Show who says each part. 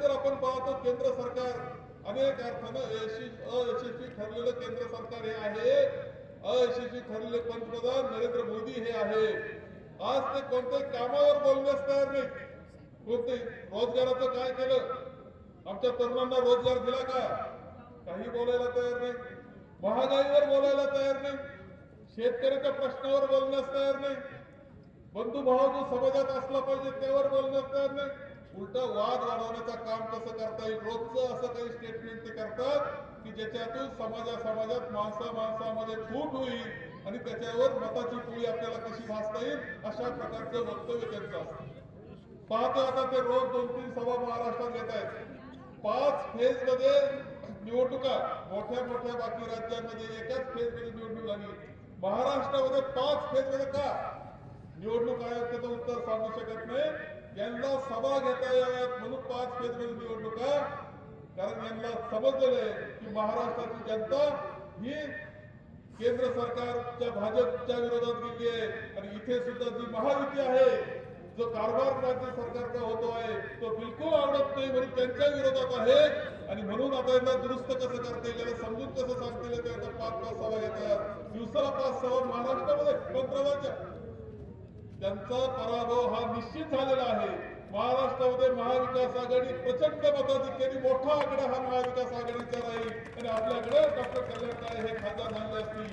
Speaker 1: एकंदर आपण पाहतो केंद्र सरकार अनेक अर्थानं अयशस्वी ठरलेलं केंद्र सरकार हे आहे, अयशस्वी ठरलेले पंतप्रधान नरेंद्र मोदी हे आहे. आज ते कोणत्याही कामावर बोलण्यास तयार नाही. कोणते रोजगाराचं काय केलं, आमच्या तरुणांना रोजगार दिला का, काही बोलायला तयार नाही. महागाईवर बोलायला तयार नाही, शेतकऱ्याच्या प्रश्नावर बोलण्यास तयार नाही, बंधुभाव जो समाजात असला पाहिजे त्यावर बोलण्यास तयार नाही. उलटा वाद वाढवण्याचं काम कसं करता येईल, रोजचं असं काही स्टेटमेंट ते करतात की ज्याच्यातून समाजात माणसामध्ये फूट होईल आणि त्याच्यावर मताची पोळी आपल्याला कशी भासता येईल अशा प्रकारचं वक्तव्य त्यांचं असतं. पाहतो आता ते रोज 2-3 सभा महाराष्ट्रात घेत आहेत. 5 फेज मध्ये निवडणुका, मोठ्या बाकी राज्यांमध्ये एकाच फेज मध्ये निवडणूक झाली. महाराष्ट्रामध्ये 5 फेज मध्ये का? निवडणूक आयोग त्याचं उत्तर सांगू शकत नाही. यांना सभा घेता याव्यात म्हणून 5 फेज मध्ये निवडणुका, कारण यांना समजलेलं आहे की महाराष्ट्राची जनता ही केंद्र सरकारच्या भाजपच्या विरोधात गेली आहे आणि इथे सुद्धा जी महायुती आहे, जो कारभार राज्य सरकारचा होतो आहे तो बिलकुल आवडत नाही म्हणून त्यांच्या विरोधात आहे. आणि म्हणून आता यांना दुरुस्त कसं करता येईल, याला समजून कसं सांगता येईल, ते आता 5 सभा घेतात. दिवसाला 5 सभा महाराष्ट्रामध्ये पंतप्रधानांच्या. त्यांचा पराभव हा निश्चित झालेला आहे. महाराष्ट्रामध्ये महाविकास आघाडी प्रचंड मताधिक्याने मोठा आकडा हा महाविकास आघाडीचा राहील आणि आपल्याकडे डॉक्टर कल्याण काळे हे खासदार झाले असतील.